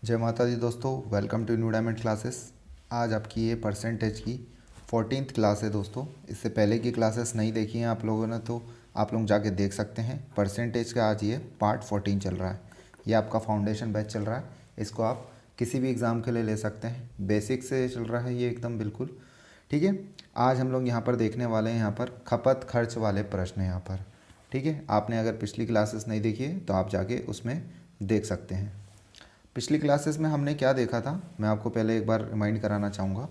जय माता दी दोस्तों, welcome to new diamond classes. आज आपकी ये परसेंटेज की 14th क्लास है दोस्तों। इससे पहले की क्लासेस नहीं देखी हैं आप लोगों ने तो आप लोग जाके देख सकते हैं। परसेंटेज का आज ये पार्ट 14 चल रहा है। ये आपका फाउंडेशन बैच चल रहा है। इसको आप किसी भी एग्ज़ाम के लिए ले सकते हैं। बेसिक से चल रहा है ये एकदम बिल्कुल ठीक है। आज हम लोग यहाँ पर देखने वाले हैं यहाँ पर खपत खर्च वाले प्रश्न यहाँ पर। ठीक है, आपने अगर पिछली क्लासेस नहीं देखी है तो आप जाके उसमें देख सकते हैं। पिछली क्लासेस में हमने क्या देखा था, मैं आपको पहले एक बार रिमाइंड कराना चाहूँगा।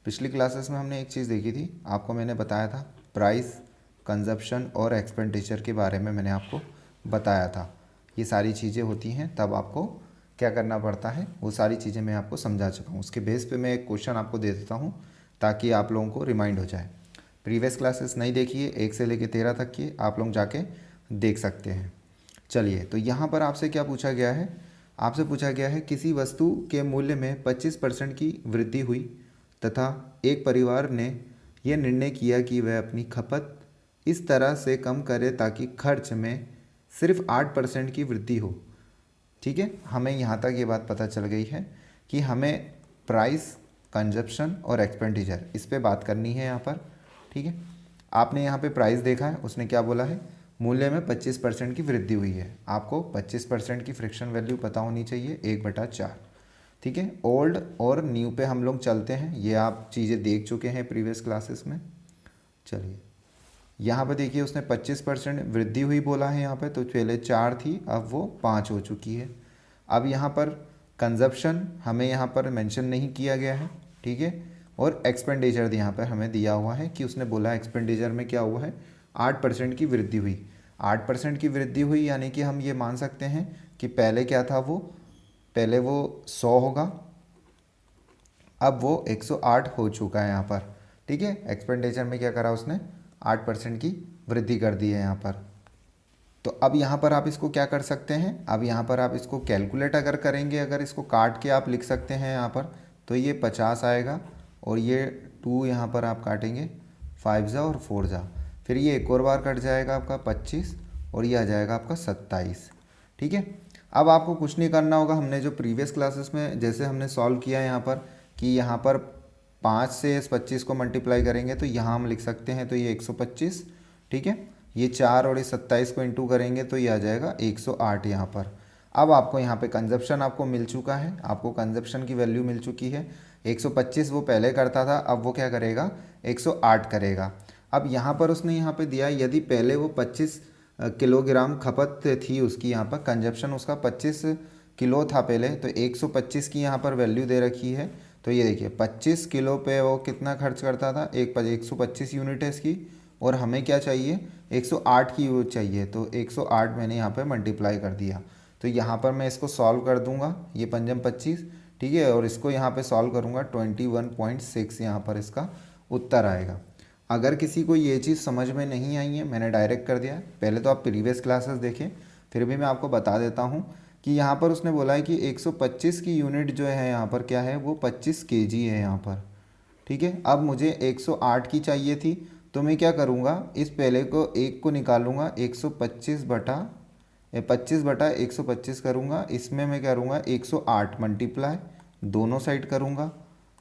पिछली क्लासेस में हमने एक चीज़ देखी थी, आपको मैंने बताया था प्राइस, कंजप्शन और एक्सपेंडिचर के बारे में मैंने आपको बताया था। ये सारी चीज़ें होती हैं तब आपको क्या करना पड़ता है, वो सारी चीज़ें मैं आपको समझा चुका हूँ। उसके बेस पे मैं एक क्वेश्चन आपको दे देता हूँ ताकि आप लोगों को रिमाइंड हो जाए। प्रीवियस क्लासेस नहीं देखिए, 1 से लेकर 13 तक की आप लोग जाके देख सकते हैं। चलिए, तो यहाँ पर आपसे क्या पूछा गया है, आपसे पूछा गया है किसी वस्तु के मूल्य में 25% की वृद्धि हुई तथा एक परिवार ने यह निर्णय किया कि वह अपनी खपत इस तरह से कम करे ताकि खर्च में सिर्फ 8% की वृद्धि हो। ठीक है, हमें यहाँ तक ये बात पता चल गई है कि हमें प्राइस, कंजप्शन और एक्सपेंडिचर इस पे बात करनी है यहाँ पर। ठीक है, आपने यहाँ पे प्राइस देखा है, उसने क्या बोला है, मूल्य में 25% की वृद्धि हुई है। आपको 25% की फ्रिक्शन वैल्यू पता होनी चाहिए, 1/4। ठीक है, ओल्ड और न्यू पे हम लोग चलते हैं, ये आप चीज़ें देख चुके हैं प्रीवियस क्लासेस में। चलिए, यहाँ पे देखिए उसने 25% वृद्धि हुई बोला है यहाँ पे, तो पहले 4 थी अब वो 5 हो चुकी है। अब यहाँ पर कंजप्शन हमें यहाँ पर मेंशन नहीं किया गया है। ठीक है, और एक्सपेंडिचर यहाँ पर हमें दिया हुआ है कि उसने बोला एक्सपेंडिचर में क्या हुआ है, 8% की वृद्धि हुई। 8% की वृद्धि हुई यानी कि हम ये मान सकते हैं कि पहले क्या था, वो पहले वो 100 होगा, अब वो 108 हो चुका है यहाँ पर। ठीक है, एक्सपेंडिचर में क्या करा उसने, 8% की वृद्धि कर दी है यहाँ पर। तो अब यहाँ पर आप इसको क्या कर सकते हैं, अब यहाँ पर आप इसको कैलकुलेट अगर करेंगे, अगर इसको काट के आप लिख सकते हैं यहाँ पर, तो ये 50 आएगा और ये 2 यहाँ पर आप काटेंगे, 5 जा और 4 जा, फिर ये एक और बार कट जाएगा आपका 25 और ये आ जाएगा आपका 27। ठीक है, अब आपको कुछ नहीं करना होगा। हमने जो प्रीवियस क्लासेस में जैसे हमने सॉल्व किया है यहाँ पर कि यहाँ पर 5 से इस 25 को मल्टीप्लाई करेंगे तो यहाँ हम लिख सकते हैं, तो ये 125। ठीक है, ये 4 और इस 27 को इंटू करेंगे तो ये आ जाएगा 108 यहाँ पर। अब आपको यहाँ पे कंजप्शन आपको मिल चुका है, आपको कंजप्शन की वैल्यू मिल चुकी है। 125 वो पहले करता था, अब वो क्या करेगा, 108 करेगा। अब यहाँ पर उसने यहाँ पे दिया, यदि पहले वो 25 किलोग्राम खपत थी उसकी, यहाँ पर कंजप्शन उसका 25 किलो था पहले, तो 125 की यहाँ पर वैल्यू दे रखी है। तो ये देखिए 25 किलो पे वो कितना खर्च करता था, 125 यूनिट है इसकी, और हमें क्या चाहिए, 108 की यूनिट चाहिए, तो 108 मैंने यहाँ पे मल्टीप्लाई कर दिया। तो यहाँ पर मैं इसको सॉल्व कर दूंगा, ये 5 25, ठीक है, और इसको यहाँ पे सॉल्व करूँगा 21.6 यहाँ पर इसका उत्तर आएगा। अगर किसी को ये चीज़ समझ में नहीं आई है, मैंने डायरेक्ट कर दिया है, पहले तो आप प्रीवियस क्लासेस देखें, फिर भी मैं आपको बता देता हूँ कि यहाँ पर उसने बोला है कि 125 की यूनिट जो है यहाँ पर क्या है, वो 25 केजी है यहाँ पर। ठीक है, अब मुझे 108 की चाहिए थी, तो मैं क्या करूँगा, इस पहले को एक को निकालूंगा, 125 बटा 125 करूँगा, इसमें मैं करूँगा 108 मल्टीप्लाई दोनों साइड करूँगा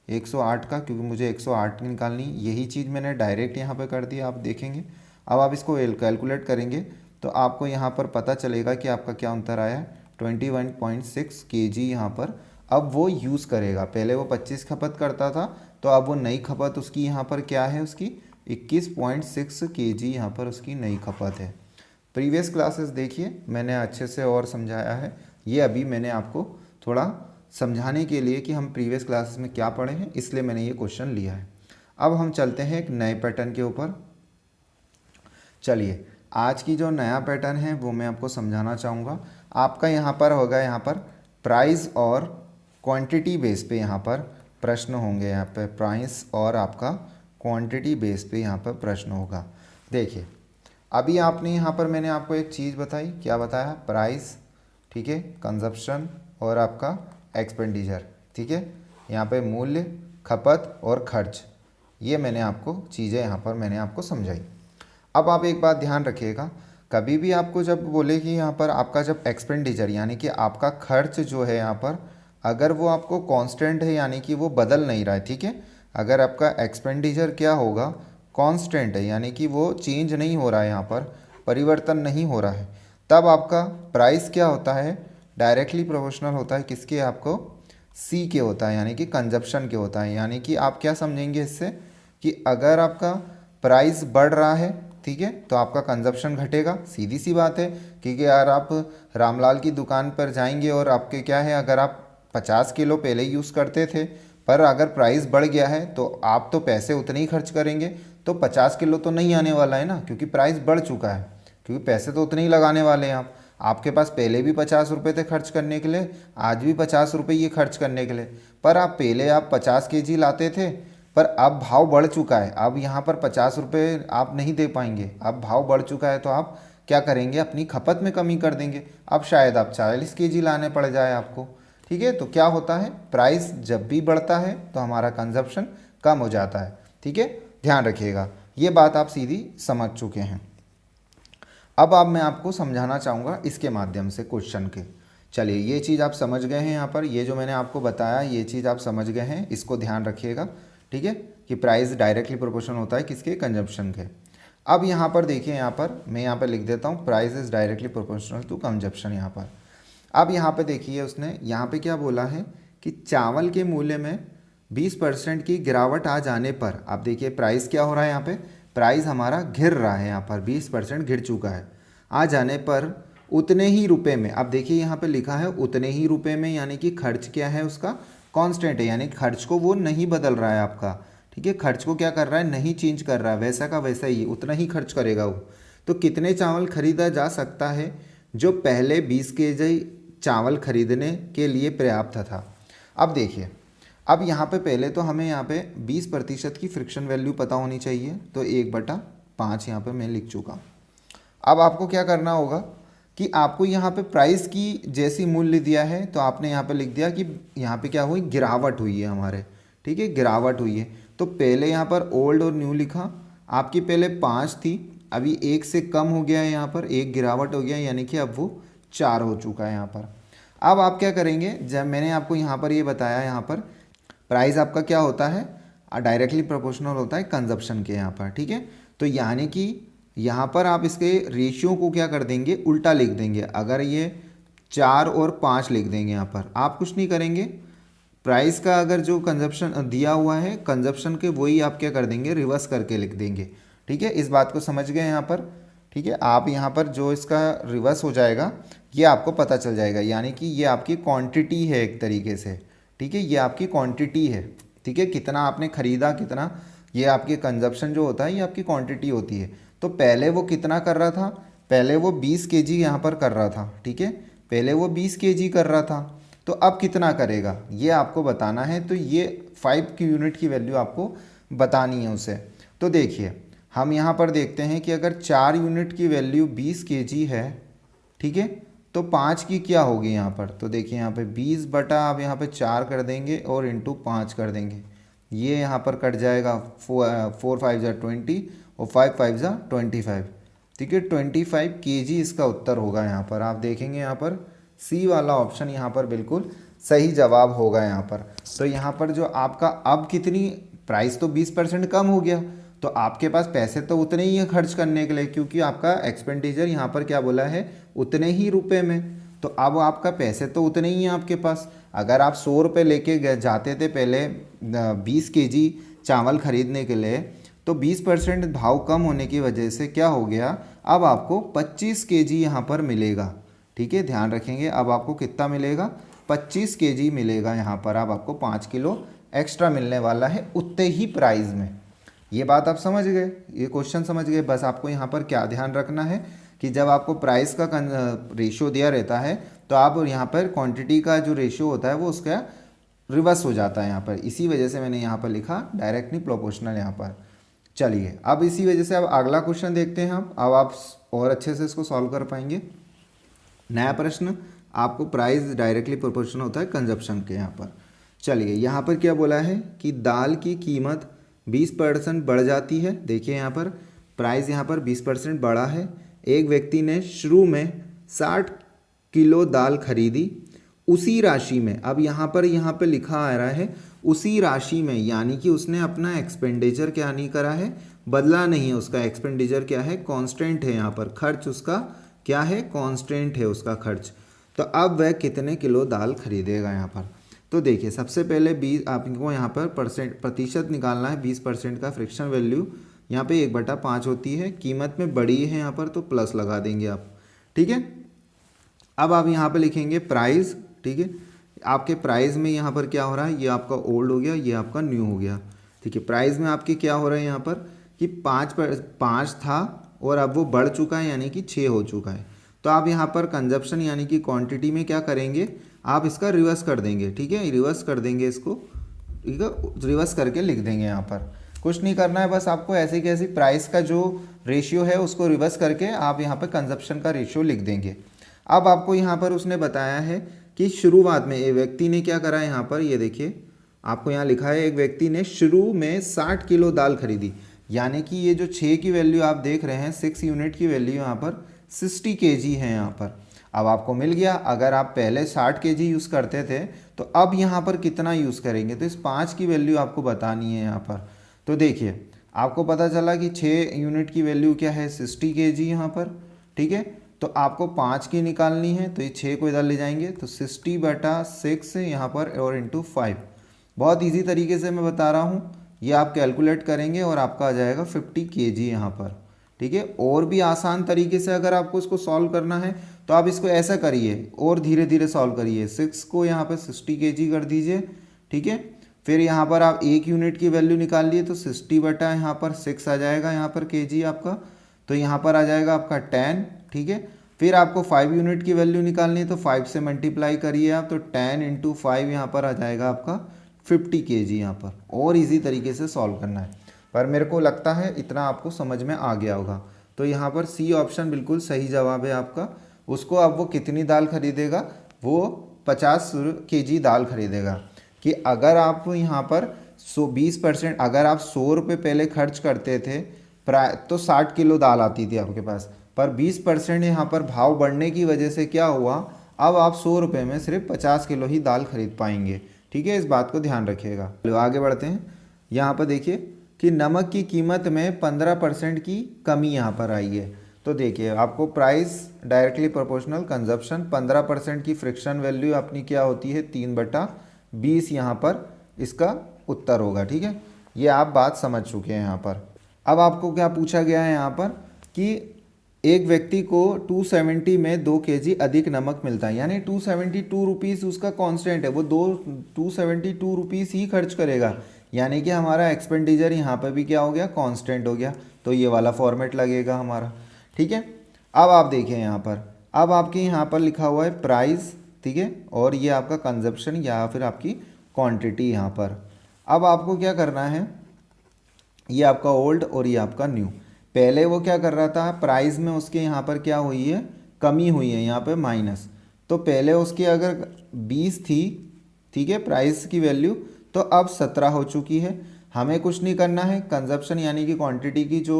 108 का, क्योंकि मुझे 108 निकालनी, यही चीज़ मैंने डायरेक्ट यहाँ पे कर दी, आप देखेंगे। अब आप इसको कैलकुलेट करेंगे तो आपको यहाँ पर पता चलेगा कि आपका क्या उत्तर आया है, 21.6 केजी यहाँ पर। अब वो यूज़ करेगा, पहले वो 25 खपत करता था, तो अब वो नई खपत उसकी यहाँ पर क्या है, उसकी 21.6 केजी यहाँ पर उसकी नई खपत है। प्रीवियस क्लासेस देखिए, मैंने अच्छे से और समझाया है, ये अभी मैंने आपको थोड़ा समझाने के लिए कि हम प्रीवियस क्लासेस में क्या पढ़े हैं, इसलिए मैंने ये क्वेश्चन लिया है। अब हम चलते हैं एक नए पैटर्न के ऊपर। चलिए, आज की जो नया पैटर्न है वो मैं आपको समझाना चाहूँगा। आपका यहाँ पर होगा, यहाँ पर प्राइस और क्वांटिटी बेस पे यहाँ पर प्रश्न होंगे। यहाँ पे प्राइस और आपका क्वांटिटी बेस पे यहाँ पर प्रश्न होगा। देखिए, अभी आपने यहाँ पर मैंने आपको एक चीज़ बताई, क्या बताया, प्राइस, ठीक है, कंजप्शन और आपका एक्सपेंडिचर। ठीक है, यहाँ पे मूल्य, खपत और खर्च, ये मैंने आपको चीज़ें यहाँ पर मैंने आपको समझाई। अब आप एक बात ध्यान रखिएगा, कभी भी आपको जब बोले कि यहाँ पर आपका जब एक्सपेंडिचर यानी कि आपका खर्च जो है यहाँ पर अगर वो आपको कांस्टेंट है यानी कि वो बदल नहीं रहा है, ठीक है। अगर आपका एक्सपेंडिचर क्या होगा, कांस्टेंट है यानी कि वो चेंज नहीं हो रहा है, यहाँ पर परिवर्तन नहीं हो रहा है, तब आपका प्राइस क्या होता है, डायरेक्टली प्रोपोर्शनल होता है किसके, आपको सी के होता है यानी कि कंजप्शन के होता है। यानी कि आप क्या समझेंगे इससे कि अगर आपका प्राइस बढ़ रहा है, ठीक है, तो आपका कंजप्शन घटेगा, सीधी सी बात है। क्योंकि यार आप रामलाल की दुकान पर जाएंगे और आपके क्या है, अगर आप 50 किलो पहले यूज़ करते थे, पर अगर प्राइस बढ़ गया है तो आप तो पैसे उतने ही खर्च करेंगे, तो 50 किलो तो नहीं आने वाला है ना, क्योंकि प्राइस बढ़ चुका है, क्योंकि पैसे तो उतने ही लगाने वाले हैं आप। आपके पास पहले भी 50 रुपये थे खर्च करने के लिए, आज भी 50 रुपये ये खर्च करने के लिए, पर आप पहले आप 50 केजी लाते थे, पर अब भाव बढ़ चुका है, अब यहाँ पर 50 रुपये आप नहीं दे पाएंगे, अब भाव बढ़ चुका है, तो आप क्या करेंगे, अपनी खपत में कमी कर देंगे। अब शायद आप 40 केजी लाने पड़ जाए आपको, ठीक है। तो क्या होता है, प्राइस जब भी बढ़ता है तो हमारा कंजप्शन कम हो जाता है, ठीक है, ध्यान रखिएगा। ये बात आप सीधी समझ चुके हैं। अब मैं आपको समझाना चाहूँगा इसके माध्यम से क्वेश्चन के। चलिए, ये चीज़ आप समझ गए हैं, यहाँ पर ये जो मैंने आपको बताया ये चीज़ आप समझ गए हैं, इसको ध्यान रखिएगा, ठीक है, कि प्राइस डायरेक्टली प्रोपोर्शनल होता है किसके, कंजप्शन के। अब यहाँ पर देखिए, यहाँ पर मैं यहाँ पर लिख देता हूँ, price is directly proportional to consumption. यहाँ पर अब यहाँ पे देखिए, उसने यहाँ पे क्या बोला है कि चावल के मूल्य में 20% की गिरावट आ जाने पर, आप देखिए प्राइस क्या हो रहा है, यहाँ पे प्राइस हमारा घिर रहा है, यहाँ पर 20% घिर चुका है, आ जाने पर उतने ही रुपए में, अब देखिए यहाँ पे लिखा है उतने ही रुपए में, यानी कि खर्च क्या है उसका, कांस्टेंट है, यानी खर्च को वो नहीं बदल रहा है आपका, ठीक है, खर्च को क्या कर रहा है, नहीं चेंज कर रहा है, वैसा का वैसा ही उतना ही खर्च करेगा वो। तो कितने चावल खरीदा जा सकता है जो पहले 20 केजी चावल खरीदने के लिए पर्याप्त था। अब देखिए, अब यहाँ पे पहले तो हमें यहाँ पे 20% की फ्रिक्शन वैल्यू पता होनी चाहिए, तो 1/5 यहाँ पे मैं लिख चुका। अब आपको क्या करना होगा कि आपको यहाँ पे प्राइस की जैसी मूल्य दिया है, तो आपने यहाँ पे लिख दिया कि यहाँ पे क्या हुई, गिरावट हुई है हमारे, ठीक है, गिरावट हुई है। तो पहले यहाँ पर ओल्ड और न्यू लिखा, आपकी पहले 5 थी, अभी 1 से कम हो गया है, यहाँ पर 1 गिरावट हो गया, यानी कि अब वो 4 हो चुका है यहाँ पर। अब आप क्या करेंगे, जब मैंने आपको यहाँ पर ये बताया, यहाँ पर प्राइस आपका क्या होता है, डायरेक्टली प्रोपोर्शनल होता है कंजप्शन के यहाँ पर, ठीक है। तो यानी कि यहाँ पर आप इसके रेशियो को क्या कर देंगे, उल्टा लिख देंगे। अगर ये 4 और 5 लिख देंगे, यहाँ पर आप कुछ नहीं करेंगे, प्राइस का अगर जो कंजप्शन दिया हुआ है कंजप्शन के, वही आप क्या कर देंगे, रिवर्स करके लिख देंगे, ठीक है। इस बात को समझ गए यहाँ पर, ठीक है। आप यहाँ पर जो इसका रिवर्स हो जाएगा ये आपको पता चल जाएगा, यानी कि ये आपकी क्वांटिटी है एक तरीके से, ठीक है, ये आपकी क्वांटिटी है, ठीक है, कितना आपने खरीदा, कितना, ये आपकी कंजप्शन जो होता है ये आपकी क्वांटिटी होती है। तो पहले वो कितना कर रहा था, पहले वो 20 केजी यहाँ पर कर रहा था, ठीक है, पहले वो 20 केजी कर रहा था, तो अब कितना करेगा ये आपको बताना है। तो ये 5 की यूनिट की वैल्यू आपको बतानी है उसे। तो देखिए, हम यहाँ पर देखते हैं कि अगर 4 यूनिट की वैल्यू 20 केजी है, ठीक है, तो 5 की क्या होगी यहाँ पर, तो देखिए यहाँ पे 20 बटा आप यहाँ पे 4 कर देंगे और इंटू 5 कर देंगे, ये यहाँ पर कट जाएगा, 4 5 जा 20 और 5 5 जा 25, ठीक है, 25 केजी इसका उत्तर होगा। यहाँ पर आप देखेंगे, यहाँ पर सी वाला ऑप्शन यहाँ पर बिल्कुल सही जवाब होगा यहाँ पर। तो यहाँ पर जो आपका अब कितनी, प्राइस तो 20% कम हो गया, तो आपके पास पैसे तो उतने ही हैं खर्च करने के लिए, क्योंकि आपका एक्सपेंडिचर यहाँ पर क्या बोला है, उतने ही रुपए में, तो अब आपका पैसे तो उतने ही हैं आपके पास। अगर आप 100 रुपये लेके जाते थे पहले 20 केजी चावल खरीदने के लिए, तो 20% भाव कम होने की वजह से क्या हो गया, अब आपको 25 केजी यहाँ पर मिलेगा, ठीक है, ध्यान रखेंगे। अब आपको कितना मिलेगा, 25 केजी मिलेगा यहाँ पर, अब आपको 5 किलो एक्स्ट्रा मिलने वाला है उतने ही प्राइस में। ये बात आप समझ गए, ये क्वेश्चन समझ गए। बस आपको यहाँ पर क्या ध्यान रखना है कि जब आपको प्राइस का रेशियो दिया रहता है, तो आप यहाँ पर क्वांटिटी का जो रेशियो होता है वो उसका रिवर्स हो जाता है यहाँ पर, इसी वजह से मैंने यहाँ पर लिखा डायरेक्टली प्रोपोर्शनल यहाँ पर। चलिए, अब इसी वजह से अब अगला क्वेश्चन देखते हैं हम, अब आप और अच्छे से इसको सॉल्व कर पाएंगे। नया प्रश्न, आपको प्राइस डायरेक्टली प्रोपोर्शनल होता है कंजप्शन के यहाँ पर। चलिए, यहाँ पर क्या बोला है कि दाल की कीमत 20% बढ़ जाती है। देखिए यहाँ पर प्राइस यहाँ पर 20% बढ़ा है। एक व्यक्ति ने शुरू में 60 किलो दाल खरीदी, उसी राशि में, अब यहाँ पर लिखा आ रहा है उसी राशि में, यानी कि उसने अपना एक्सपेंडिचर क्या नहीं करा है, बदला नहीं है। उसका एक्सपेंडिचर क्या है, कांस्टेंट है। यहाँ पर खर्च उसका क्या है, कांस्टेंट है उसका खर्च। तो अब वह कितने किलो दाल खरीदेगा यहाँ पर। तो देखिए सबसे पहले 20 आपको यहाँ पर प्रतिशत निकालना है। 20% का फ्रिक्शन वैल्यू यहाँ पे 1/5 होती है। कीमत में बड़ी है यहाँ पर तो प्लस लगा देंगे आप, ठीक है। अब आप यहाँ पे लिखेंगे प्राइस, ठीक है। आपके प्राइस में यहाँ पर क्या हो रहा है, ये आपका ओल्ड हो गया, ये आपका न्यू हो गया, ठीक है। प्राइस में आपके क्या हो रहा है यहाँ पर कि 5 था और अब वो बढ़ चुका है, यानी कि 6 हो चुका है। तो आप यहाँ पर कंजप्शन यानी कि क्वांटिटी में क्या करेंगे, आप इसका रिवर्स कर देंगे, ठीक है। रिवर्स कर देंगे इसको, ठीक है, रिवर्स करके लिख देंगे। यहाँ पर कुछ नहीं करना है, बस आपको ऐसे कैसे प्राइस का जो रेशियो है उसको रिवर्स करके आप यहाँ पर कंजप्शन का रेशियो लिख देंगे। अब आपको यहाँ पर उसने बताया है कि शुरुआत में एक व्यक्ति ने क्या करा है, यहाँ पर ये देखिए आपको यहाँ लिखा है एक व्यक्ति ने शुरू में 60 किलो दाल खरीदी, यानी कि ये जो 6 की वैल्यू आप देख रहे हैं, 6 यूनिट की वैल्यू यहाँ पर 60 kg है यहाँ पर। अब आपको मिल गया। अगर आप पहले 60 kg यूज़ करते थे तो अब यहाँ पर कितना यूज़ करेंगे, तो इस 5 की वैल्यू आपको बतानी है यहाँ पर। तो देखिए आपको पता चला कि 6 यूनिट की वैल्यू क्या है, 60 kg यहाँ पर, ठीक है। तो आपको 5 की निकालनी है, तो ये 6 को इधर ले जाएंगे, तो 60/6 यहाँ पर और इंटू 5। बहुत इजी तरीके से मैं बता रहा हूँ, ये आप कैलकुलेट करेंगे और आपका आ जाएगा 50 kg यहाँ पर, ठीक है। और भी आसान तरीके से अगर आपको इसको सॉल्व करना है तो आप इसको ऐसा करिए और धीरे धीरे सॉल्व करिए। 6 को यहाँ पर 60 kg कर दीजिए, ठीक है। फिर यहाँ पर आप 1 यूनिट की वैल्यू निकाल लिए, तो 60 बटा यहाँ पर 6 आ जाएगा यहाँ पर kg आपका, तो यहाँ पर आ जाएगा आपका 10, ठीक है। फिर आपको 5 यूनिट की वैल्यू निकालनी है, तो 5 से मल्टीप्लाई करिए आप, तो 10 इंटू 5 यहाँ पर आ जाएगा आपका 50 kg यहाँ पर। और इजी तरीके से सॉल्व करना है, पर मेरे को लगता है इतना आपको समझ में आ गया होगा। तो यहाँ पर सी ऑप्शन बिल्कुल सही जवाब है आपका। उसको अब वो कितनी दाल खरीदेगा, वो 50 kg दाल खरीदेगा। कि अगर आप यहाँ पर 20% अगर आप 100 रुपये पहले खर्च करते थे तो 60 किलो दाल आती थी आपके पास, पर 20% यहाँ पर भाव बढ़ने की वजह से क्या हुआ, अब आप 100 रुपये में सिर्फ 50 किलो ही दाल खरीद पाएंगे, ठीक है। इस बात को ध्यान रखिएगा। चलो आगे बढ़ते हैं। यहाँ पर देखिए कि नमक की कीमत में 15% की कमी यहाँ पर आई है। तो देखिए आपको प्राइस डायरेक्टली प्रोपोर्शनल कंजप्शन 15% की फ्रिक्शन वैल्यू अपनी क्या होती है, 3/20 यहाँ पर इसका उत्तर होगा, ठीक है। ये आप बात समझ चुके हैं यहाँ पर। अब आपको क्या पूछा गया है यहाँ पर कि एक व्यक्ति को 270 में 2 kg अधिक नमक मिलता है, यानी 272 रुपीज़ उसका कांस्टेंट है, वो 272 रुपीज़ ही खर्च करेगा, यानी कि हमारा एक्सपेंडिचर यहाँ पर भी क्या हो गया, कांस्टेंट हो गया। तो ये वाला फॉर्मेट लगेगा हमारा, ठीक है। अब आप देखिए यहाँ पर, अब आपके यहाँ पर लिखा हुआ है प्राइस, ठीक है, और ये आपका कंजप्शन या फिर आपकी क्वांटिटी यहाँ पर। अब आपको क्या करना है, ये आपका ओल्ड और ये आपका न्यू। पहले वो क्या कर रहा था, प्राइस में उसके यहाँ पर क्या हुई है, कमी हुई है यहाँ पे माइनस। तो पहले उसकी अगर 20 थी, ठीक है, प्राइस की वैल्यू, तो अब 17 हो चुकी है। हमें कुछ नहीं करना है, कंजप्शन यानी कि क्वांटिटी की जो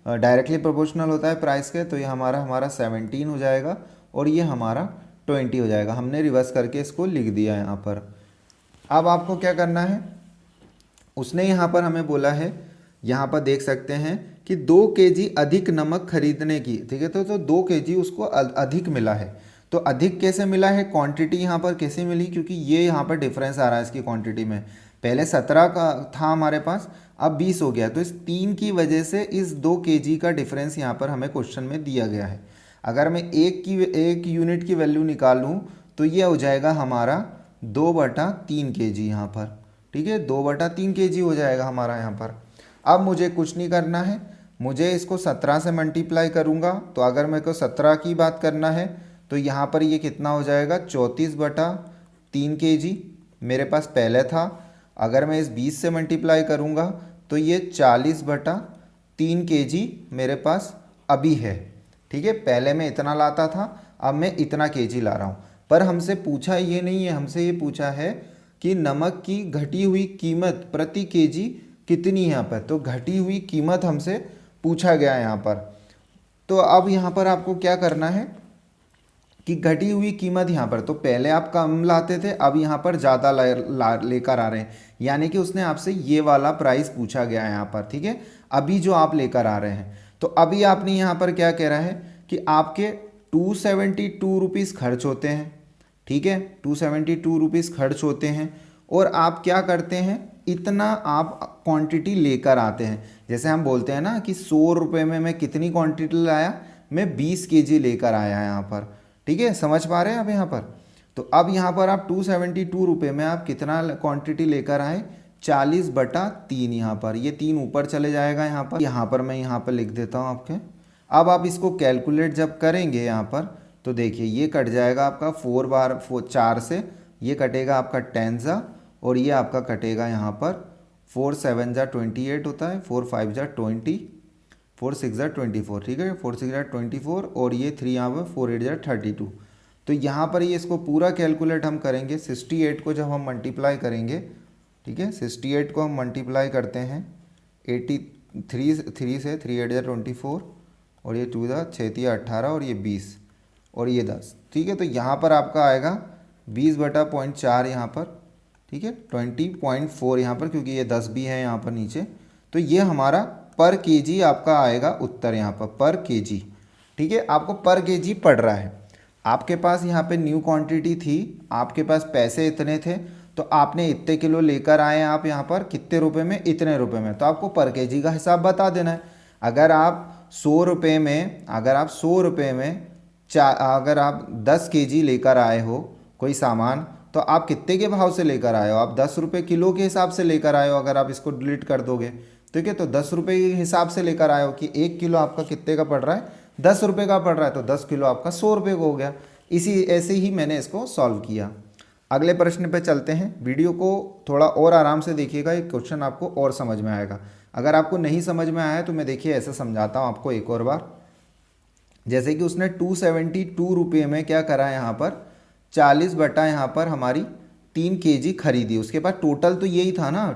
डायरेक्टली प्रोपोर्शनल होता है प्राइस के, तो ये हमारा 17 हो जाएगा और ये हमारा 20 हो जाएगा। हमने रिवर्स करके इसको लिख दिया यहाँ पर। अब आपको क्या करना है, उसने यहाँ पर हमें बोला है, यहाँ पर देख सकते हैं कि 2 kg अधिक नमक खरीदने की, ठीक है। तो 2 kg उसको अधिक मिला है। तो अधिक कैसे मिला है, क्वांटिटी यहाँ पर कैसे मिली, क्योंकि ये यहाँ पर डिफरेंस आ रहा है इसकी क्वांटिटी में। पहले 17 का था हमारे पास, अब 20 हो गया। तो इस 3 की वजह से इस 2 kg का डिफरेंस यहाँ पर हमें क्वेश्चन में दिया गया है। अगर मैं 1 यूनिट की वैल्यू निकालूँ तो ये हो जाएगा हमारा 2/3 kg यहाँ पर, ठीक है, 2/3 kg हो जाएगा हमारा यहाँ पर। अब मुझे कुछ नहीं करना है, मुझे इसको 17 से मल्टीप्लाई करूँगा। तो अगर मेरे को 17 की बात करना है तो यहाँ पर ये कितना हो जाएगा, 34/3 kg मेरे पास पहले था। अगर मैं इस 20 से मल्टीप्लाई करूँगा तो ये 40/3 kg मेरे पास अभी है, ठीक है। पहले मैं इतना लाता था, अब मैं इतना kg ला रहा हूँ। पर हमसे पूछा ये नहीं है, हमसे ये पूछा है कि नमक की घटी हुई कीमत प्रति kg कितनी है यहाँ पर। तो घटी हुई कीमत हमसे पूछा गया है यहाँ पर। तो अब यहाँ पर आपको क्या करना है कि घटी हुई कीमत यहाँ पर, तो पहले आप कम लाते थे, अब यहाँ पर ज़्यादा लेकर आ रहे हैं, यानी कि उसने आपसे ये वाला प्राइस पूछा गया है यहाँ पर, ठीक है, अभी जो आप लेकर आ रहे हैं। तो अभी आपने यहाँ पर क्या कह रहा है कि आपके 272 रुपीज़ खर्च होते हैं, ठीक है, 272 रुपीज़ खर्च होते हैं, और आप क्या करते हैं, इतना आप क्वांटिटी लेकर आते हैं। जैसे हम बोलते हैं ना कि 100 रुपये में मैं कितनी क्वांटिटी लाया, मैं 20 kg लेकर आया यहाँ पर, ठीक है, समझ पा रहे हैं आप यहाँ पर। तो अब यहाँ पर आप 272 रुपये में आप कितना क्वांटिटी लेकर आए, 40/3 यहाँ पर, ये 3 ऊपर चले जाएगा यहाँ पर मैं यहाँ पर लिख देता हूँ आपके। अब आप इसको कैलकुलेट जब करेंगे यहाँ पर, तो देखिए ये कट जाएगा आपका 4 से, ये कटेगा आपका 10 सा, और ये आपका कटेगा यहाँ पर 4 7 जा 28 होता है, 4 5 जा 20, 4 6 जा 24, ठीक है, 4 6 जा 24, और ये 3 यहाँ पर 4 8 जा 32। तो यहाँ पर ये इसको पूरा कैलकुलेट हम करेंगे, 68 को जब हम मल्टीप्लाई करेंगे, ठीक है, 68 को हम मल्टीप्लाई करते हैं 3 से, 3 8 जा 24, और ये 2 जा 6 3 18, और ये 20, और ये 10, ठीक है। तो यहाँ पर आपका आएगा 20/0.4 यहाँ पर, ठीक है, 20.4 यहाँ पर, क्योंकि ये 10 भी है यहाँ पर नीचे। तो ये हमारा पर केजी आपका आएगा उत्तर यहाँ पर केजी, ठीक है, आपको पर केजी पड़ रहा है। आपके पास यहाँ पे न्यू क्वांटिटी थी, आपके पास पैसे इतने थे, तो आपने इतने किलो लेकर आए आप यहाँ पर कितने रुपए में, इतने रुपए में, तो आपको पर केजी का हिसाब बता देना है। अगर आप 100 रुपये में, अगर आप 10 kg लेकर आए हो कोई सामान, तो आप कितने के भाव से लेकर आए हो, आप 10 रुपये किलो के हिसाब से लेकर आए हो। अगर आप इसको डिलीट कर दोगे, ठीक है, तो 10 रुपये के हिसाब से लेकर आए हो कि 1 किलो आपका कितने का पड़ रहा है, 10 रुपये का पड़ रहा है, तो 10 किलो आपका 100 रुपये का हो गया। ऐसे ही मैंने इसको सॉल्व किया। अगले प्रश्न पे चलते हैं। वीडियो को थोड़ा और आराम से देखिएगा, एक क्वेश्चन आपको और समझ में आएगा। अगर आपको नहीं समझ में आया तो मैं देखिए ऐसे समझाता हूँ आपको एक और बार। जैसे कि उसने 272 रुपये में क्या करा, यहाँ पर 40 बटा यहाँ पर हमारी 3 kg खरीदी। उसके पास टोटल तो यही था ना,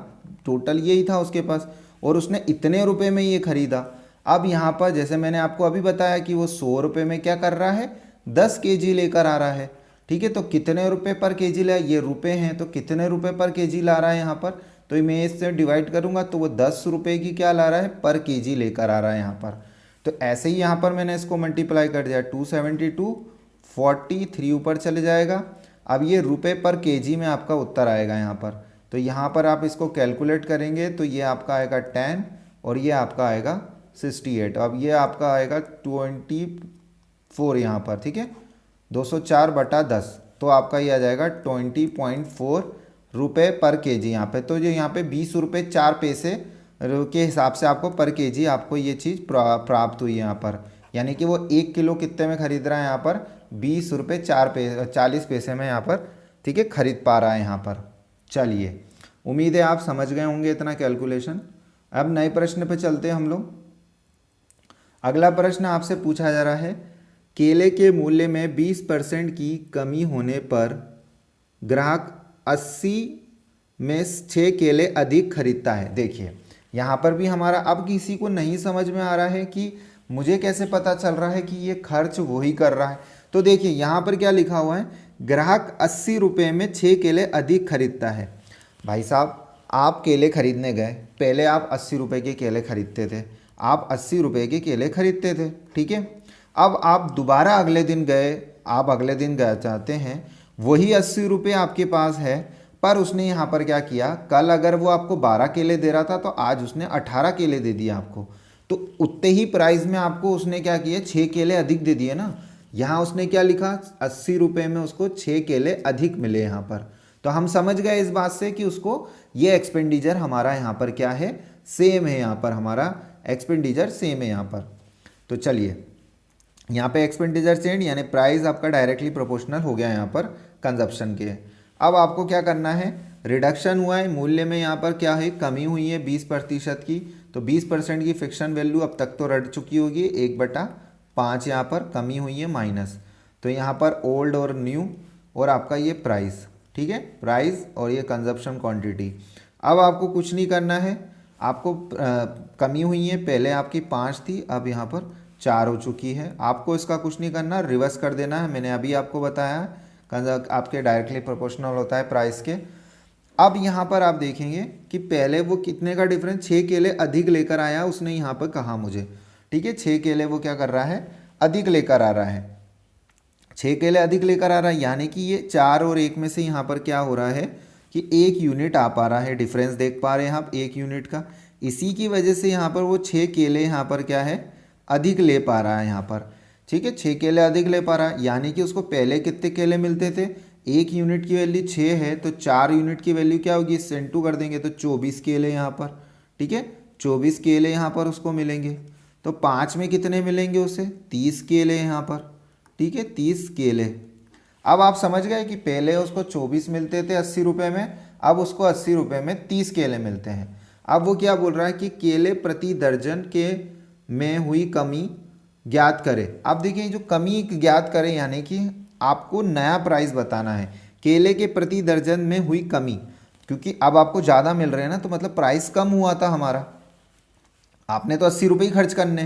टोटल यही था उसके पास, और उसने इतने रुपए में ये खरीदा। अब यहाँ पर जैसे मैंने आपको अभी बताया कि वो 100 रुपये में क्या कर रहा है, 10 kg लेकर आ रहा है, ठीक है। तो कितने रुपए पर केजी लाया, ये रुपए हैं, तो कितने रुपए पर केजी ला रहा है यहाँ पर, तो मैं इससे डिवाइड करूँगा तो वो 10 रुपये की क्या ला रहा है, पर केजी लेकर आ रहा है यहाँ पर। तो ऐसे ही यहाँ पर मैंने इसको मल्टीप्लाई कर दिया, 272 43 ऊपर चले जाएगा। अब ये रुपए पर केजी में आपका उत्तर आएगा यहाँ पर। तो यहाँ पर आप इसको कैलकुलेट करेंगे तो ये आपका आएगा 10 और ये आपका आएगा 68। अब ये आपका आएगा 24 यहाँ पर, ठीक है, 204/10, तो आपका ये आ जाएगा 20.4 रुपये पर केजी यहाँ पे। तो जो यहाँ पे 20 रुपये 4 पैसे के हिसाब से आपको पर केजी आपको ये चीज़ प्राप्त हुई यहाँ पर। यानी कि वो 1 किलो कितने में खरीद रहा है यहाँ पर, 20 रुपये 40 पैसे में यहाँ पर, ठीक है, खरीद पा रहा है यहाँ पर। चलिए, उम्मीद है आप समझ गए होंगे इतना कैलकुलेशन। अब नए प्रश्न पे चलते हैं हम लोग। अगला प्रश्न आपसे पूछा जा रहा है, केले के मूल्य में 20% की कमी होने पर ग्राहक 80 में 6 केले अधिक खरीदता है। देखिए यहाँ पर भी हमारा, अब किसी को नहीं समझ में आ रहा है कि मुझे कैसे पता चल रहा है कि ये खर्च वही कर रहा है। तो देखिए यहाँ पर क्या लिखा हुआ है, ग्राहक 80 रुपये में 6 केले अधिक खरीदता है। भाई साहब, आप केले खरीदने गए, पहले आप 80 रुपये के केले खरीदते थे, आप 80 रुपये के केले खरीदते थे, ठीक है। अब आप दोबारा अगले दिन गए, आप अगले दिन गए चाहते हैं, वही 80 रुपये आपके पास है, पर उसने यहाँ पर क्या किया, कल अगर वो आपको 12 केले दे रहा था तो आज उसने 18 केले दे दिए आपको। तो उतने ही प्राइस में आपको उसने क्या किया, 6 केले अधिक दे दिए ना। यहाँ उसने क्या लिखा, 80 रुपये में उसको 6 केले अधिक मिले यहाँ पर। तो हम समझ गए इस बात से कि उसको ये एक्सपेंडिचर हमारा यहाँ पर क्या है, सेम है, यहाँ पर हमारा एक्सपेंडिचर सेम है यहाँ पर। तो चलिए, यहाँ पे एक्सपेंडिचर चेंज यानी प्राइस आपका डायरेक्टली प्रोपोर्शनल हो गया यहाँ पर कंजप्शन के। अब आपको क्या करना है, रिडक्शन हुआ है मूल्य में, यहाँ पर क्या है, कमी हुई है 20% की। तो 20% की फिक्शन वैल्यू अब तक तो रट चुकी होगी, 1/5 यहाँ पर कमी हुई है माइनस। तो यहाँ पर ओल्ड और न्यू और आपका ये प्राइस, ठीक है, प्राइस और ये कंजप्शन क्वांटिटी। अब आपको कुछ नहीं करना है, आपको कमी हुई है, पहले आपकी 5 थी, अब यहाँ पर 4 हो चुकी है। आपको इसका कुछ नहीं करना, रिवर्स कर देना है। मैंने अभी आपको बताया आपके डायरेक्टली प्रोपोर्शनल होता है प्राइस के। अब यहाँ पर आप देखेंगे कि पहले वो कितने का डिफरेंस, 6 केले अधिक लेकर आया उसने यहाँ पर कहा मुझे, ठीक है। 6 केले वो क्या कर रहा है, अधिक लेकर आ रहा है। 6 केले अधिक लेकर आ रहा है, यानी कि ये 4 और 1 में से यहाँ पर क्या हो रहा है कि 1 यूनिट आ पा रहा है। डिफरेंस देख पा रहे हैं आप 1 यूनिट का। इसी की वजह से यहाँ पर वो 6 केले यहाँ पर क्या है, अधिक ले पा रहा है यहाँ पर, ठीक है। 6 केले अधिक ले पा रहा है, यानी कि उसको पहले कितने केले मिलते थे, 1 यूनिट की वैल्यू 6 है, तो 4 यूनिट की वैल्यू क्या होगी, इससे इंटू कर देंगे तो 24 केले यहाँ पर, ठीक है। 24 केले यहाँ पर उसको मिलेंगे। तो 5 में कितने मिलेंगे उसे, 30 केले यहाँ पर, ठीक है, 30 केले। अब आप समझ गए कि पहले उसको 24 मिलते थे 80 रुपये में, अब उसको 80 रुपये में 30 केले मिलते हैं। अब वो क्या बोल रहा है कि केले प्रति दर्जन के में हुई कमी ज्ञात करें। अब देखिए जो कमी ज्ञात करें, यानी कि आपको नया प्राइस बताना है केले के प्रति दर्जन में हुई कमी, क्योंकि अब आपको ज़्यादा मिल रहे हैं ना, तो मतलब प्राइस कम हुआ था हमारा, आपने तो 80 रुपये ही खर्च करने।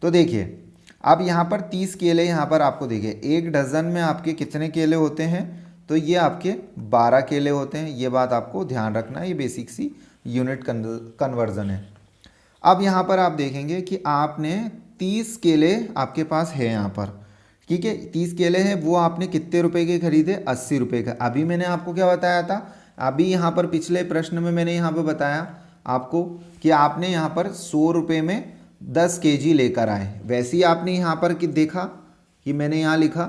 तो देखिए अब यहाँ पर 30 केले, यहाँ पर आपको देखिए 1 डज़न में आपके कितने केले होते हैं, तो ये आपके 12 केले होते हैं। ये बात आपको ध्यान रखना है, ये बेसिक सी यूनिट कन्वर्जन है। अब यहाँ पर आप देखेंगे कि आपने 30 केले आपके पास है यहाँ पर, ठीक है। 30 केले हैं, वो आपने कितने रुपए के खरीदे, 80 रुपये का। अभी मैंने आपको क्या बताया था, अभी यहाँ पर पिछले प्रश्न में मैंने यहाँ पर बताया आपको कि आपने यहाँ पर 100 रुपये में 10 केजी लेकर आए। वैसे ही आपने यहाँ पर कि देखा कि मैंने यहाँ लिखा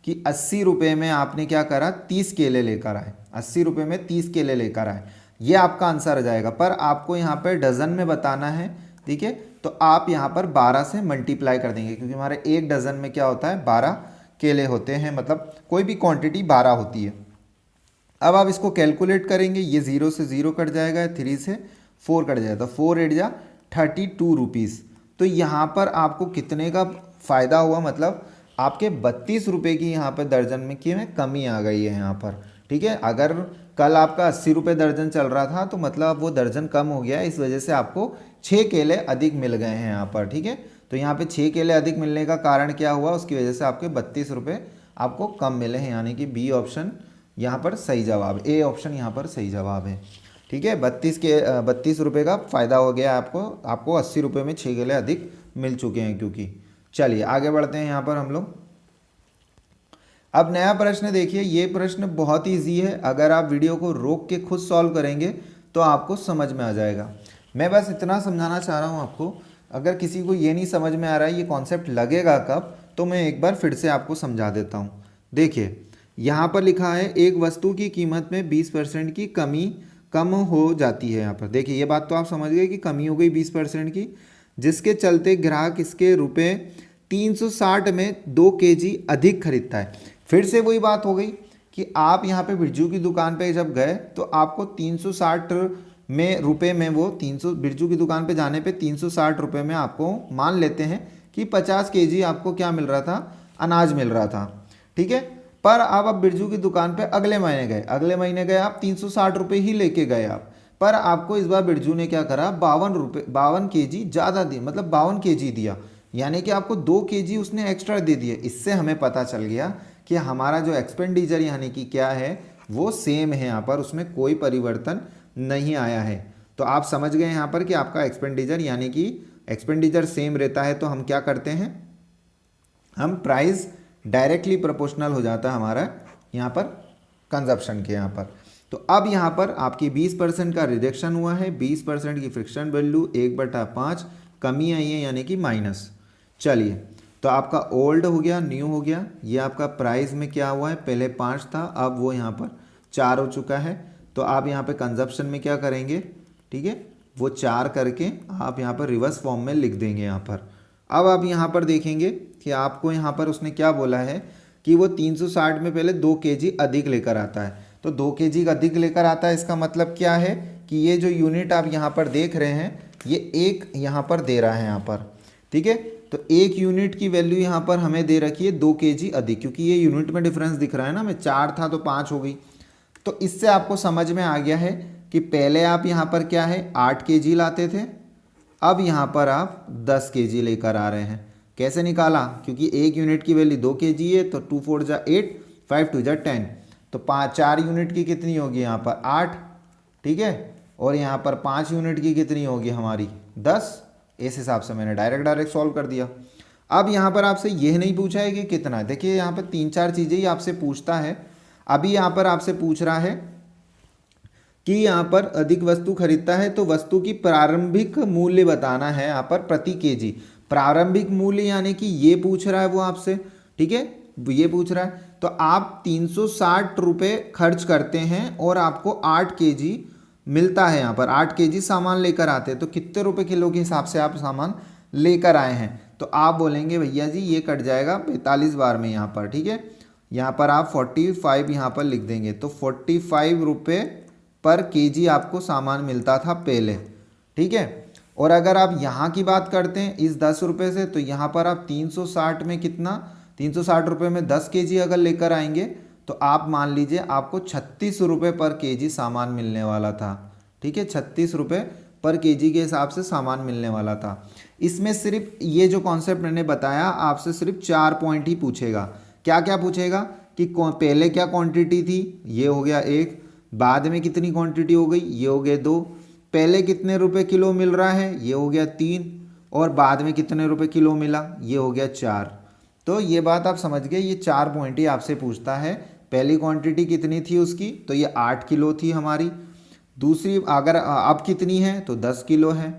कि 80 रुपये में आपने क्या करा, 30 केले लेकर आए, 80 रुपये में 30 केले लेकर आए। ये आपका आंसर आ जाएगा, पर आपको यहाँ पर डज़न में बताना है, ठीक है। तो आप यहाँ पर 12 से मल्टीप्लाई कर देंगे, क्योंकि हमारे 1 डज़न में क्या होता है, 12 केले होते हैं, मतलब कोई भी क्वांटिटी 12 होती है। अब आप इसको कैलकुलेट करेंगे, ये 0 से 0 कट जाएगा, 3 से 4 कट जाएगा, तो 4 8 जा 32 रुपीज़। तो यहाँ पर आपको कितने का फ़ायदा हुआ, मतलब आपके 32 रुपये की यहाँ पर दर्जन में की में कमी आ गई है यहाँ पर, ठीक है। अगर कल आपका 80 रुपये दर्जन चल रहा था, तो मतलब वो दर्जन कम हो गया, इस वजह से आपको 6 केले अधिक मिल गए हैं यहाँ पर, ठीक है। तो यहाँ पे 6 केले अधिक मिलने का कारण क्या हुआ, उसकी वजह से आपके 32 रुपये आपको कम मिले हैं, यानी कि बी ऑप्शन यहाँ पर सही जवाब, ए ऑप्शन यहाँ पर सही जवाब है, ठीक है। 32 रुपये का फ़ायदा हो गया आपको 80 रुपये में 6 केले अधिक मिल चुके हैं क्योंकि। चलिए आगे बढ़ते हैं यहाँ पर हम लोग। अब नया प्रश्न देखिए, ये प्रश्न बहुत ईजी है, अगर आप वीडियो को रोक के खुद सॉल्व करेंगे तो आपको समझ में आ जाएगा। मैं बस इतना समझाना चाह रहा हूँ आपको, अगर किसी को ये नहीं समझ में आ रहा है ये कॉन्सेप्ट लगेगा कब, तो मैं एक बार फिर से आपको समझा देता हूँ। देखिए यहाँ पर लिखा है एक वस्तु की कीमत में 20% की कम हो जाती है। यहाँ पर देखिए ये बात तो आप समझ गए कि कमी हो गई 20% की, जिसके चलते ग्राहक इसके रुपये 360 में 2 केजी अधिक खरीदता है। फिर से वही बात हो गई कि आप यहाँ पे बिरजू की दुकान पे जब गए तो आपको 360 में रुपये में वो 300 बिरजू की दुकान पे जाने पे 360 रुपये में आपको मान लेते हैं कि 50 केजी आपको क्या मिल रहा था, अनाज मिल रहा था, ठीक है। पर अब बिरजू की दुकान पे अगले महीने गए आप 360 रुपये ही लेके गए आप, पर आपको इस बार बिरजू ने क्या करा, 52 केजी ज़्यादा दिया, मतलब 52 केजी दिया, यानी कि आपको 2 केजी उसने एक्स्ट्रा दे दिए। इससे हमें पता चल गया कि हमारा जो एक्सपेंडिचर यानी कि क्या है वो सेम है, यहाँ पर उसमें कोई परिवर्तन नहीं आया है। तो आप समझ गए यहाँ पर कि आपका एक्सपेंडिचर यानी कि एक्सपेंडिचर सेम रहता है, तो हम क्या करते हैं, हम प्राइस डायरेक्टली प्रोपोर्शनल हो जाता है हमारा यहाँ पर कंजप्शन के यहाँ पर। तो अब यहाँ पर आपकी 20% का रिडक्शन हुआ है, 20% की फ्रिक्शन वैल्यू 1/5 कमी आई है, यानी कि माइनस। चलिए तो आपका ओल्ड हो गया, न्यू हो गया। ये आपका प्राइस में क्या हुआ है, पहले 5 था, अब वो यहाँ पर 4 हो चुका है। तो आप यहाँ पे कंजप्शन में क्या करेंगे, ठीक है, वो 4 करके आप यहाँ पर रिवर्स फॉर्म में लिख देंगे यहाँ पर। अब आप यहाँ पर देखेंगे कि आपको यहाँ पर उसने क्या बोला है कि वो 360 में पहले 2 केजी अधिक लेकर आता है। तो 2 केजी अधिक लेकर आता है, इसका मतलब क्या है कि ये जो यूनिट आप यहाँ पर देख रहे हैं ये एक यहाँ पर दे रहा है यहाँ पर, ठीक है। तो 1 यूनिट की वैल्यू यहाँ पर हमें दे रखी है 2 केजी अधिक, क्योंकि ये यूनिट में डिफरेंस दिख रहा है ना, मैं 4 था तो 5 हो गई। तो इससे आपको समझ में आ गया है कि पहले आप यहाँ पर क्या है 8 केजी लाते थे, अब यहाँ पर आप 10 केजी लेकर आ रहे हैं, कैसे निकाला, क्योंकि 1 यूनिट की वैल्यू 2 kg है, तो 2 4 जा 8, 5 2 जा 10, तो 4 यूनिट की कितनी होगी यहाँ पर 8, ठीक है, और यहाँ पर 5 यूनिट की कितनी होगी हमारी 10। इस हिसाब से मैंने डायरेक्ट सॉल्व कर दिया। अब यहाँ पर आपसे यह नहीं पूछा है कि कितना है, देखिए यहाँ पर 3-4 चीज़ें ही आपसे पूछता है। अभी यहाँ पर आपसे पूछ रहा है कि यहाँ पर अधिक वस्तु खरीदता है तो वस्तु की प्रारंभिक मूल्य बताना है यहाँ पर प्रति केजी। प्रारंभिक मूल्य यानी कि ये पूछ रहा है वो आपसे, ठीक है, ये पूछ रहा है। तो आप 360 रुपये खर्च करते हैं और आपको 8 kg मिलता है। यहाँ पर 8 kg सामान लेकर आते हैं, तो कितने रुपए किलो के हिसाब से आप सामान लेकर आए हैं, तो आप बोलेंगे भैया जी ये कट जाएगा 45 बार में यहाँ पर, ठीक है। यहाँ पर आप 45 यहाँ पर लिख देंगे, तो 45 रुपये पर केजी आपको सामान मिलता था पहले, ठीक है। और अगर आप यहाँ की बात करते हैं इस 10 रुपये से, तो यहाँ पर आप 360 में कितना, 360 रुपये में 10 kg अगर लेकर आएंगे तो आप मान लीजिए आपको 36 रुपये पर केजी सामान मिलने वाला था, ठीक है, 36 रुपये पर केजी के हिसाब से सामान मिलने वाला था। इसमें सिर्फ ये जो कॉन्सेप्ट मैंने बताया आपसे सिर्फ 4 पॉइंट ही पूछेगा। क्या क्या पूछेगा कि पहले क्या क्वांटिटी थी, ये हो गया 1, बाद में कितनी क्वांटिटी हो गई, ये हो गए 2, पहले कितने रुपए किलो मिल रहा है, ये हो गया 3, और बाद में कितने रुपए किलो मिला, ये हो गया 4। तो ये बात आप समझ गए, ये 4 पॉइंट ही आपसे पूछता है। पहली क्वांटिटी कितनी थी उसकी, तो ये 8 किलो थी हमारी। दूसरी अगर अब कितनी है तो 10 किलो है।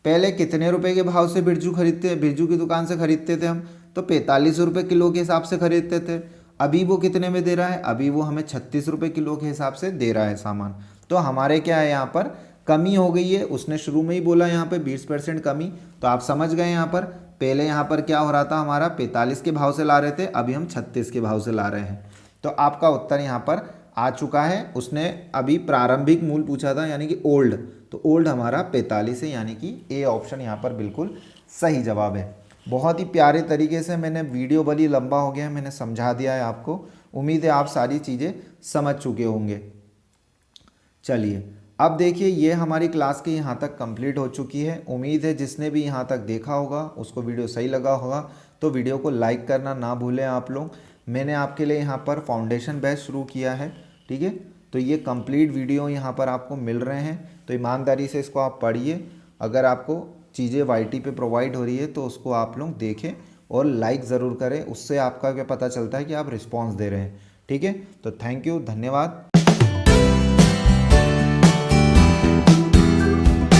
पहले कितने रुपए के भाव से बिरजू खरीदते, बिरजू की दुकान से खरीदते थे हम, तो 45 रुपये किलो के हिसाब से खरीदते थे। अभी वो कितने में दे रहा है, अभी वो हमें 36 रुपये किलो के हिसाब से दे रहा है सामान। तो हमारे क्या है यहाँ पर कमी हो गई है, उसने शुरू में ही बोला यहाँ पे 20% कमी, तो आप समझ गए यहाँ पर। पहले यहाँ पर क्या हो रहा था हमारा 45 के भाव से ला रहे थे, अभी हम 36 के भाव से ला रहे हैं। तो आपका उत्तर यहाँ पर आ चुका है। उसने अभी प्रारंभिक मूल्य पूछा था यानी कि ओल्ड, तो ओल्ड हमारा 45 है, यानी कि ए ऑप्शन यहाँ पर बिल्कुल सही जवाब है। बहुत ही प्यारे तरीके से मैंने वीडियो भली लंबा हो गया है, मैंने समझा दिया है आपको। उम्मीद है आप सारी चीज़ें समझ चुके होंगे। चलिए अब देखिए ये हमारी क्लास के यहाँ तक कंप्लीट हो चुकी है। उम्मीद है जिसने भी यहाँ तक देखा होगा उसको वीडियो सही लगा होगा, तो वीडियो को लाइक करना ना भूलें आप लोग। मैंने आपके लिए यहाँ पर फाउंडेशन बैच शुरू किया है, ठीक है, तो ये कंप्लीट वीडियो यहाँ पर आपको मिल रहे हैं, तो ईमानदारी से इसको आप पढ़िए। अगर आपको चीज़ें YT पे प्रोवाइड हो रही है तो उसको आप लोग देखें और लाइक ज़रूर करें, उससे आपका क्या पता चलता है कि आप रिस्पॉन्स दे रहे हैं, ठीक है। तो थैंक यू, धन्यवाद।